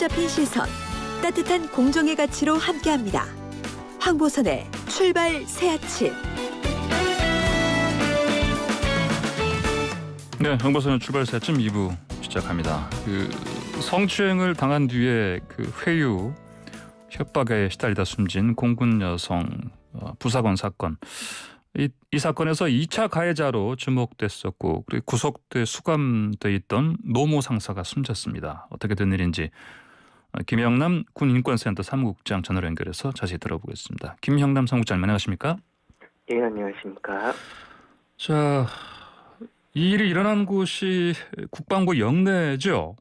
붙잡힌 시선, 따뜻한 공정의 가치로 함께합니다. 황보선의 출발 새 아침. 네, 황보선의 출발 새 아침 2부 시작합니다. 성추행을 당한 뒤에 회유, 협박에 시달리다 숨진 공군 여성 부사관 사건. 이 사건에서 2차 가해자로 지목됐었고 그리고 구속돼 수감돼 있던 노모 상사가 숨졌습니다. 어떻게 된 일인지 김형남 군인권센터 사무국장 전화로 연결해서 자세히 들어보겠습니다. 김형남 사무국장님 안녕하십니까? 예, 안녕하십니까. 자, 이 일이 일어난 곳이 국방부 영내죠?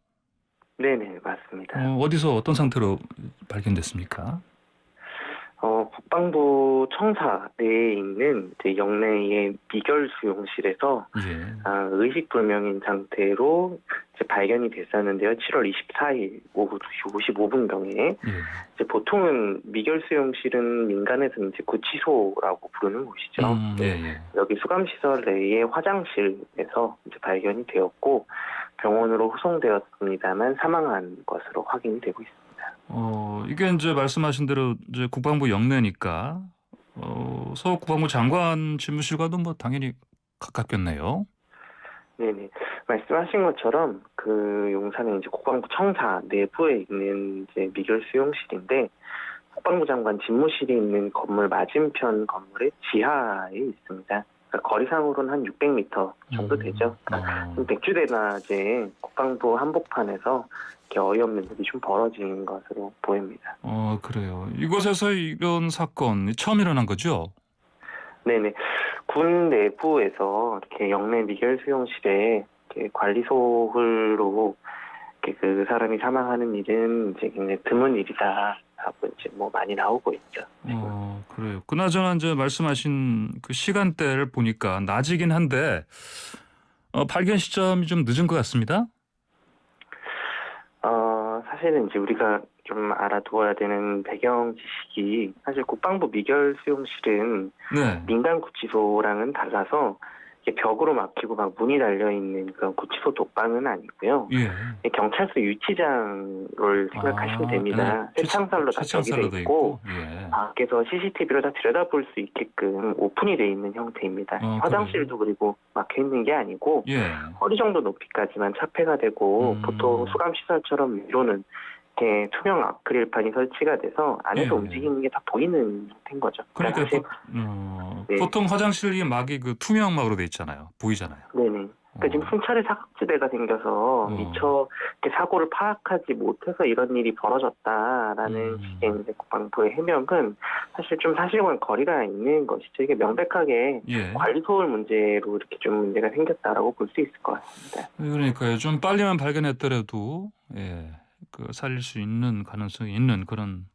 네네, 맞습니다. 어디서 어떤 상태로 발견됐습니까? 국방부 청사 내에 있는 이제 영내의 미결 수용실에서 예. 의식불명인 상태로 이제 발견이 됐었는데요. 7월 24일 오후 2시 55분경에 예. 이제 보통은 미결 수용실은 민간에서는 이제 구치소라고 부르는 곳이죠. 예. 여기 수감시설 내의 화장실에서 이제 발견이 되었고 병원으로 후송되었습니다만 사망한 것으로 확인이 되고 있습니다. 이게 이제 말씀하신 대로 이제 국방부 영내니까 서 국방부 장관 집무실과도 뭐 당연히 가깝겠네요. 네네. 말씀하신 것처럼 그 용산에 이제 국방부 청사 내부에 있는 이제 미결 수용실인데 국방부 장관 집무실이 있는 건물 맞은편 건물의 지하에 있습니다. 그러니까 거리상으로는 한 600m 정도 되죠. 그러니까 백주대낮에 국방부 한복판에서 이렇게 어이없는 일이 좀 벌어진 것으로 보입니다. 그래요. 이곳에서 이런 사건 처음 일어난 거죠? 네네. 군 내부에서 이렇게 영내 미결 수용실에 이렇게 관리소홀로 이렇게 그 사람이 사망하는 일은 이제 굉장히 드문 일이다 하고 이제 뭐 많이 나오고 있죠. 그래요. 그나저나 이제 말씀하신 그 시간대를 보니까 낮이긴 한데 발견 시점이 좀 늦은 것 같습니다. 사실은 이제 우리가 좀 알아두어야 되는 배경 지식이 사실 국방부 미결 수용실은 네. 민간 구치소랑은 달라서 이게 벽으로 막히고 막 문이 달려 있는 그런 구치소 독방은 아니고요. 예. 경찰서 유치장을 생각하시면 됩니다. 쇠창살로 다 벽이 돼 있고 예. 밖에서 CCTV로 다 들여다볼 수 있게끔 오픈이 돼 있는 형태입니다. 화장실도 그리고 막혀 있는 게 아니고 예. 허리 정도 높이까지만 차폐가 되고 보통 수감시설처럼 위로는 이렇게 투명 아크릴판이 설치가 돼서 안에서 예. 움직이는 게 다 보이는 형태인 거죠. 그러니까 사실, 네. 보통 화장실이 막이 투명막으로 돼 있잖아요. 보이잖아요. 네네. 그러니까 지금 순찰의 사각지대가 생겨서 미처 이렇게 사고를 파악하지 못해서 이런 일이 벌어졌다라는 식의 이제 국방부의 해명은 사실 좀 사실과는 거리가 있는 것이죠. 이게 명백하게 예. 관리소홀 문제로 이렇게 좀 문제가 생겼다라고 볼 수 있을 것 같습니다. 그러니까요. 좀 빨리만 발견했더라도 살릴 수 있는 가능성이 있는 그런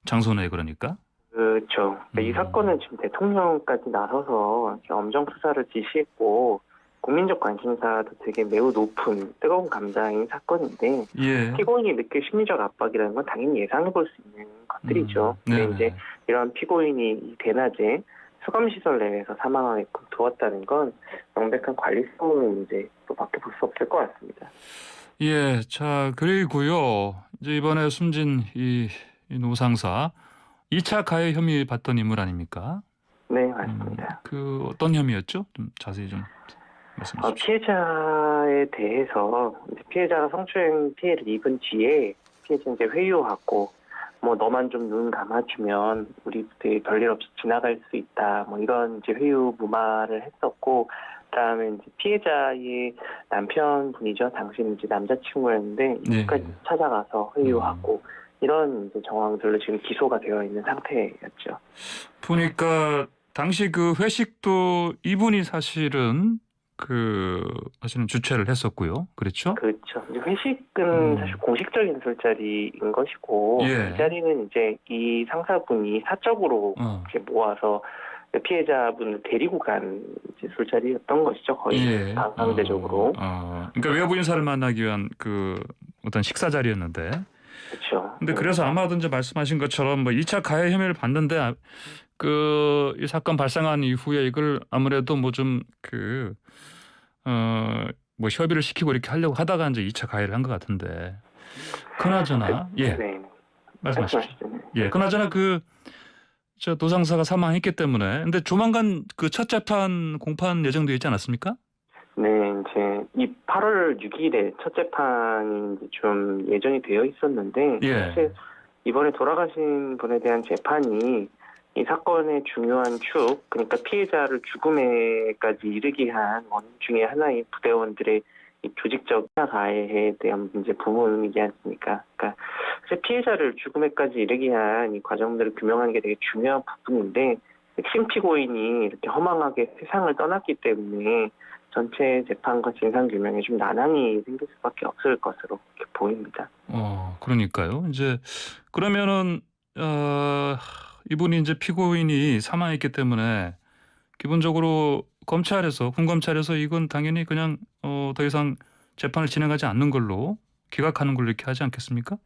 장소네 그러니까. 그렇죠. 이 사건은 지금 대통령까지 나서서 엄정 수사를 지시했고 국민적 관심사도 되게 매우 높은 뜨거운 감자인 사건인데 예. 피고인이 느낄 심리적 압박이라는 건 당연히 예상해 볼 수 있는 것들이죠. 근데 이제 이런 피고인이 대낮에 수감시설 내에서 사망하게끔 두었다는 건 명백한 관리소홀 문제로밖에 볼 수 없을 것 같습니다. 예, 자 그리고요. 이제 이번에 숨진 이 노상사 2차 가해 혐의 받던 인물 아닙니까? 네, 맞습니다. 그 어떤 혐의였죠? 좀 자세히 좀 말씀해 주십시오. 피해자에 대해서 이제 피해자가 성추행 피해를 입은 뒤에 피해자 이제 회유하고 뭐 너만 좀 눈 감아주면 우리 별일 없이 지나갈 수 있다 뭐 이런 이제 회유 무마를 했었고 그다음에 이제 피해자의 남편분이죠. 당시는 이제 남자친구였는데 이까지 찾아가서 회유하고 이런 이제 정황들로 지금 기소가 되어 있는 상태였죠. 보니까 당시 그 회식도 이분이 사실은 주최를 했었고요. 그렇죠? 그렇죠. 이제 회식은 사실 공식적인 술자리인 것이고 이 자리는 이제 이 상사분이 사적으로 이제 모아서 피해자분을 데리고 간 술자리였던 것이죠. 거의 상대적으로. 그러니까 외부 인사를 만나기 위한 그 어떤 식사 자리였는데. 그렇죠. 근데 그래서 아마도 이제 말씀하신 것처럼 뭐 2차 가해 혐의를 받는데 이 사건 발생한 이후에 이걸 아무래도 뭐 협의를 시키고 이렇게 하려고 하다가 이제 2차 가해를 한 것 같은데. 그나저나 예 네, 말씀하십시오. 말씀하시죠. 예 그나저나 저 노상사가 사망했기 때문에 근데 조만간 그 첫 재판 공판 예정되어 있지 않았습니까? 네, 이제 이 8월 6일에 첫 재판이 이제 좀 예정이 되어 있었는데 예. 사실 이번에 돌아가신 분에 대한 재판이 이 사건의 중요한 축, 그러니까 피해자를 죽음에까지 이르게 한 원인 중에 하나인 부대원들의 이 조직적 가해에 대한 문제 부분이지 않습니까? 그러니까 사실 피해자를 죽음에까지 이르게 한 이 과정들을 규명하는 게 되게 중요한 부분인데 핵심 피고인이 이렇게 허망하게 세상을 떠났기 때문에 전체 재판과 진상 규명에 좀 난항이 생길 수밖에 없을 것으로 이렇게 보입니다. 그러니까요. 이제 그러면은 이분이 이제 피고인이 사망했기 때문에 기본적으로 군검찰에서 이건 당연히 그냥 더 이상 재판을 진행하지 않는 걸로 기각하는 걸로 이렇게 하지 않겠습니까?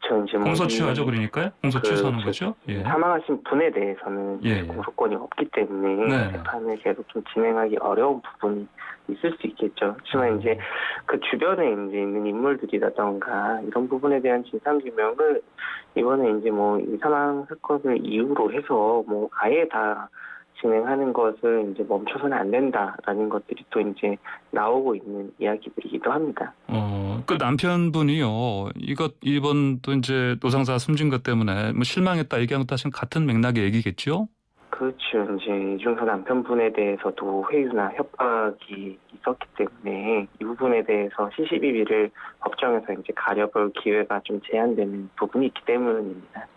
저 이제 뭐 공소 취하죠, 그러니까요. 공소 취소하는 거죠. 예. 사망하신 분에 대해서는 예. 공소권이 없기 때문에 네. 재판을 계속 좀 진행하기 어려운 부분이 있을 수 있겠죠. 하지만 이제 그 주변에 이제 있는 인물들이라던가 이런 부분에 대한 진상 규명을 이번에 이제 뭐 이 사망 사건을 이유로 해서 뭐 아예 다 진행하는 것을 이제 멈춰서는 안 된다라는 것들이 또 이제 나오고 있는 이야기들이기도 합니다. 그 남편분이요. 이번 또 이제 노상사 숨진 것 때문에 뭐 실망했다 얘기한 것도 사실 같은 맥락의 얘기겠죠? 그렇죠. 이제 이중서 남편분에 대해서도 회유나 협박이 있었기 때문에 이 부분에 대해서 시시비비를 법정에서 이제 가려볼 기회가 좀 제한되는 부분이 있기 때문입니다.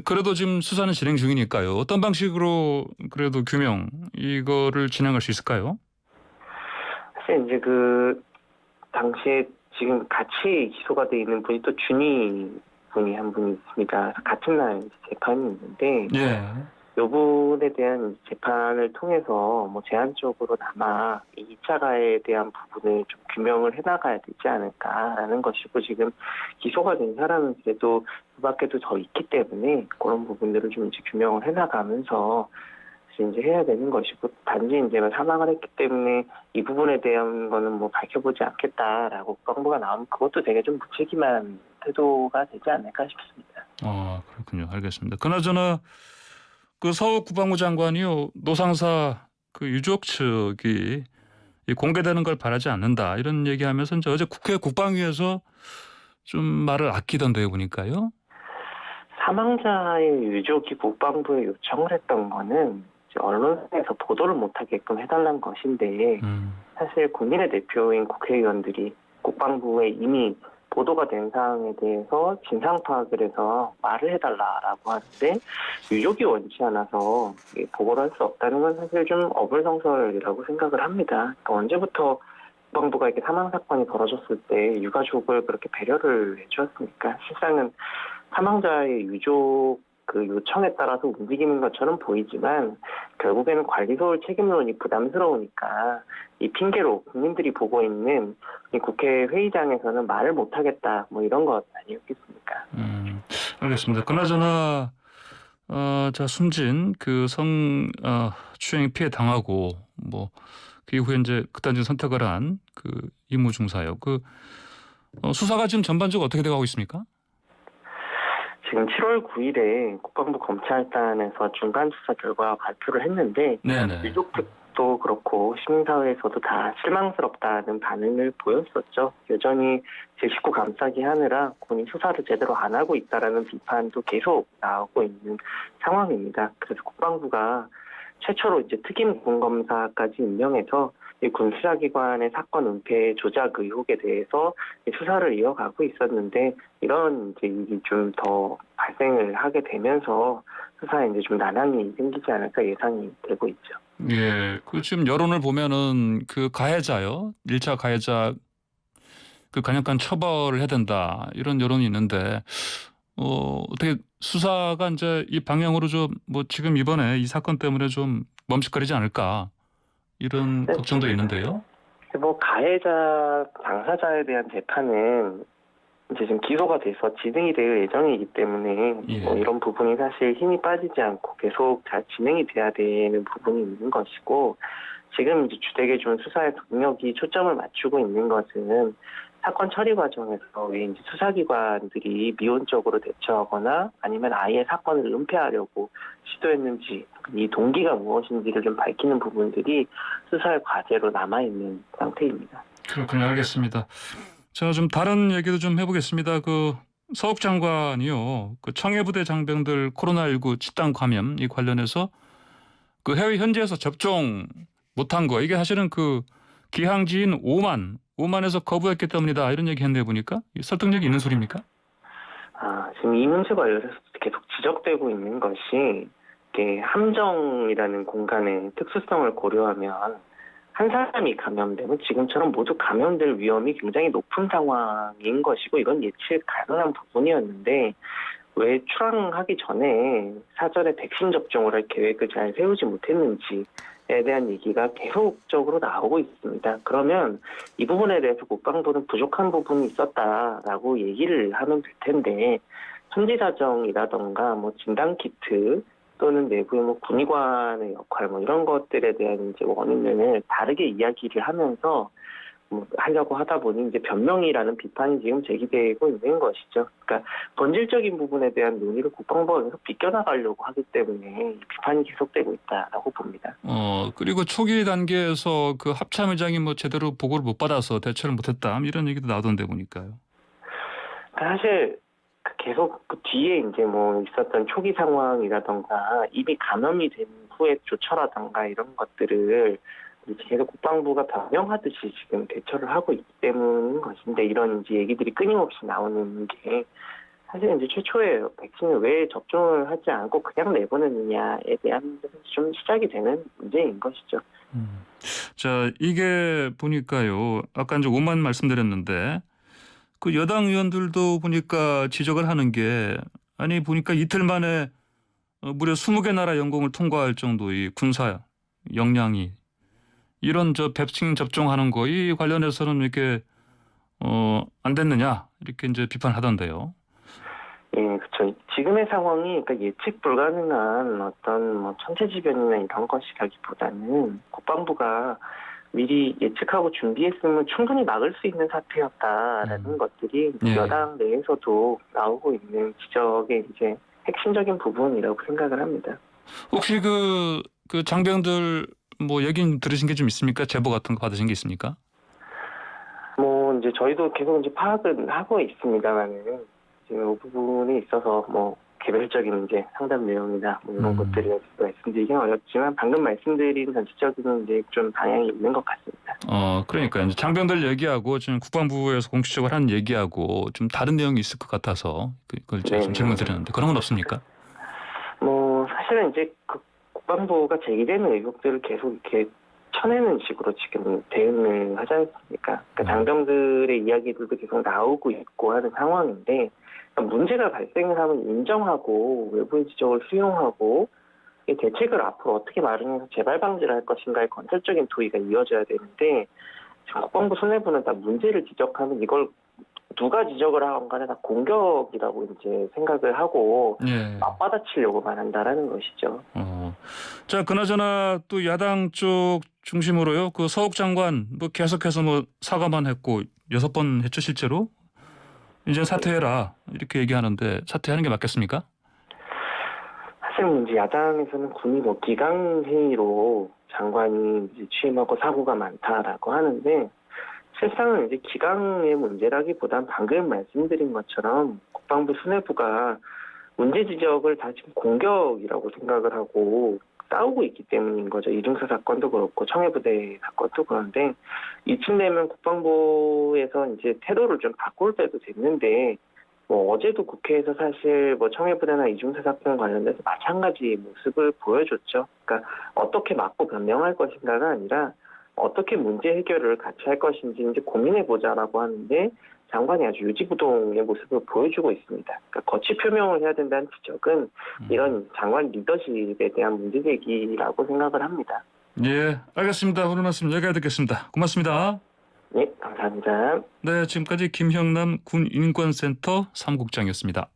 그래도 지금 수사는 진행 중이니까요. 어떤 방식으로 그래도 규명 이거를 진행할 수 있을까요? 사실 이제 그 당시에 지금 같이 기소가 돼 있는 분이 또 준희 분이 한 분이 있습니다. 같은 날 재판이 있는데 예. 이 부분에 대한 재판을 통해서 뭐 제한적으로나마 이 2차 가해에 대한 부분을 좀 규명을 해나가야 되지 않을까라는 것이고 지금 기소가 된 사람은 그래도 그 밖에도 더 있기 때문에 그런 부분들을 좀 이제 규명을 해나가면서 이제 해야 되는 것이고 단지 이제 사망을 했기 때문에 이 부분에 대한 거는 뭐 밝혀보지 않겠다라고 국방부가 나오면 그것도 되게 좀 무책임한 태도가 되지 않을까 싶습니다. 그렇군요. 알겠습니다. 그나저나 그 서욱 국방부 장관이요 노상사 그 유족 측이 이 공개되는 걸 바라지 않는다 이런 얘기하면서 이제 어제 국회 국방위에서 좀 말을 아끼던데요 보니까요. 사망자의 유족이 국방부에 요청을 했던 거는 이제 언론에서 보도를 못하게끔 해달라는 것인데 사실 국민의 대표인 국회의원들이 국방부에 이미 보도가 된 사항에 대해서 진상 파악을 해서 말을 해달라라고 하는데 유족이 원치 않아서 보고를 할 수 없다는 건 사실 좀 어불성설이라고 생각을 합니다. 그러니까 언제부터 국방부가 이렇게 사망 사건이 벌어졌을 때 유가족을 그렇게 배려를 해주었습니까? 실상은 사망자의 유족 그 요청에 따라서 움직이는 것처럼 보이지만 결국에는 관리소울 책임론이 부담스러우니까 이 핑계로 국민들이 보고 있는 이 국회 회의장에서는 말을 못하겠다 뭐 이런 것 아니었겠습니까? 알겠습니다. 그나저나 자 숨진 그 성추행 피해 당하고 뭐 그 이후에 이제 극단적 선택을 한 그 이모 중사요. 그 수사가 지금 전반적으로 어떻게 돼가고 있습니까? 지금 7월 9일에 국방부 검찰단에서 중간 수사 결과 발표를 했는데 네네. 유족 측도 그렇고 시민사회에서도 다 실망스럽다는 반응을 보였었죠. 여전히 제 식구 감싸기 하느라 본인 수사를 제대로 안 하고 있다라는 비판도 계속 나오고 있는 상황입니다. 그래서 국방부가 최초로 이제 특임 군검사까지 임명해서 이 군수사기관의 사건 은폐 조작 의혹에 대해서 수사를 이어가고 있었는데 이런 이제 일이 좀 더 발생을 하게 되면서 수사에 이제 좀 난항이 생기지 않을까 예상이 되고 있죠. 예, 그 지금 여론을 보면은 그 가해자요, 1차 가해자 그 강력한 처벌을 해야 된다 이런 여론이 있는데 어떻게 수사가 이제 이 방향으로 좀 뭐 지금 이번에 이 사건 때문에 좀 멈칫거리지 않을까 이런 걱정도 있는데요. 뭐 가해자 당사자에 대한 재판은 이제 지금 기소가 돼서 진행이 될 예정이기 때문에 예. 뭐 이런 부분이 사실 힘이 빠지지 않고 계속 잘 진행이 돼야 되는 부분이 있는 것이고 지금 이제 주택에 준 수사의 동력이 초점을 맞추고 있는 것은 사건 처리 과정에서 왜 이제 수사기관들이 미온적으로 대처하거나 아니면 아예 사건을 은폐하려고 시도했는지 이 동기가 무엇인지를 좀 밝히는 부분들이 수사의 과제로 남아있는 상태입니다. 그렇군요. 알겠습니다. 자, 좀 다른 얘기도 좀 해보겠습니다. 그 서욱 장관이요. 그 청해부대 장병들 코로나19 집단 감염 이 관련해서 그 해외 현지에서 접종 못한 거 이게 사실은 그 기항지인 오만에서 거부했기 때문이다 이런 얘기 했네 보니까 설득력이 있는 소리입니까? 지금 이 문제 관련해서 계속 지적되고 있는 것이 이게 함정이라는 공간의 특수성을 고려하면 한 사람이 감염되면 지금처럼 모두 감염될 위험이 굉장히 높은 상황인 것이고 이건 예측 가능한 부분이었는데 왜 출항하기 전에 사전에 백신 접종을 할 계획을 잘 세우지 못했는지에 대한 얘기가 계속적으로 나오고 있습니다. 그러면 이 부분에 대해서 국방부는 부족한 부분이 있었다라고 얘기를 하면 될 텐데 천지사정이라던가 뭐 진단키트 또는 내부의 뭐 군의관의 역할 뭐 이런 것들에 대한 이제 원인을 다르게 이야기를 하면서 뭐 하려고 하다 보니 이제 변명이라는 비판이 지금 제기되고 있는 것이죠. 그러니까 본질적인 부분에 대한 논의를 국방부가 계속 비껴나가려고 하기 때문에 비판이 계속되고 있다라고 봅니다. 그리고 초기 단계에서 그 합참의장이 뭐 제대로 보고를 못 받아서 대처를 못했다 이런 얘기도 나오던데 보니까요. 사실 계속 그 뒤에 이제 뭐 있었던 초기 상황이라던가 이미 감염이 된 후에 조처라던가 이런 것들을 계속 국방부가 변명하듯이 지금 대처를 하고 있기 때문인 것인데 이런 이제 얘기들이 끊임없이 나오는 게 사실 이제 최초에 백신을 왜 접종을 하지 않고 그냥 내보내느냐에 대한 좀 시작이 되는 문제인 것이죠. 자, 이게 보니까요. 아까 이제 5만 말씀드렸는데 그 여당 의원들도 보니까 지적을 하는 게 아니 보니까 이틀 만에 무려 20개 나라 연공을 통과할 정도의 군사 역량이 이런 저 백신 접종하는 거 이 관련해서는 이렇게 안 됐느냐 이렇게 이제 비판하던데요. 예, 그렇죠. 지금의 상황이 그러니까 예측 불가능한 어떤 뭐 천재지변이나 이런 것이라기보다는 국방부가 미리 예측하고 준비했으면 충분히 막을 수 있는 사태였다라는 것들이 예. 여당 내에서도 나오고 있는 지적의 이제 핵심적인 부분이라고 생각을 합니다. 혹시 그 장병들 뭐 얘기 들으신 게 좀 있습니까? 제보 같은 거 받으신 게 있습니까? 뭐 이제 저희도 계속 이제 파악은 하고 있습니다만은 지금 이 부분에 있어서 뭐 개별적인 이제 상담 내용이나 뭐 이런 것들을 말씀드리긴 어렵지만 방금 말씀드린 전체적인 이제 좀 방향이 있는 것 같습니다. 그러니까 이제 장병들 얘기하고 지금 국방부에서 공식적으로 한 얘기하고 좀 다른 내용이 있을 것 같아서 그걸 제가 좀 질문 드렸는데 그런 건 없습니까? 뭐 사실은 이제 그 국방부가 제기되는 의혹들을 계속 이렇게 쳐내는 식으로 지금 대응을 하지 않습니까? 그러니까 장병들의 이야기들도 계속 나오고 있고 하는 상황인데 그러니까 문제가 발생을 하면 인정하고 외부의 지적을 수용하고 이 대책을 앞으로 어떻게 마련해서 재발 방지를 할 것인가의 건설적인 토의가 이어져야 되는데 지금 국방부 수뇌부는 다 문제를 지적하면 이걸 누가 지적을 하건 간에 다 공격이라고 이제 생각을 하고 예. 맞받아치려고만 한다라는 것이죠. 자, 그나저나 또 야당 쪽 중심으로요. 그 서욱 장관 뭐 계속해서 뭐 사과만 했고 6번 했죠 실제로. 이제 사퇴해라 이렇게 얘기하는데 사퇴하는 게 맞겠습니까? 사실 이제 야당에서는 군이 뭐 기강 회의로 장관이 이제 취임하고 사고가 많다라고 하는데 실상은 이제 기강의 문제라기보단 방금 말씀드린 것처럼 국방부 수뇌부가 문제 지적을 다 지금 공격이라고 생각을 하고 싸우고 있기 때문인 거죠. 이중사 사건도 그렇고 청해부대 사건도 그런데 이쯤 되면 국방부에서 이제 태도를 좀 바꿀 때도 됐는데 뭐 어제도 국회에서 사실 뭐 청해부대나 이중사 사건 관련돼서 마찬가지 모습을 보여줬죠. 그러니까 어떻게 막고 변명할 것인가가 아니라 어떻게 문제 해결을 같이 할 것인지 이제 고민해보자라고 하는데 장관이 아주 유지부동의 모습을 보여주고 있습니다. 그러니까 거취 표명을 해야 된다는 지적은 이런 장관 리더십에 대한 문제제기라고 생각을 합니다. 예, 알겠습니다. 오늘 말씀 여기까지 듣겠습니다. 고맙습니다. 네, 감사합니다. 네, 지금까지 김형남 군인권센터 사무국장이었습니다.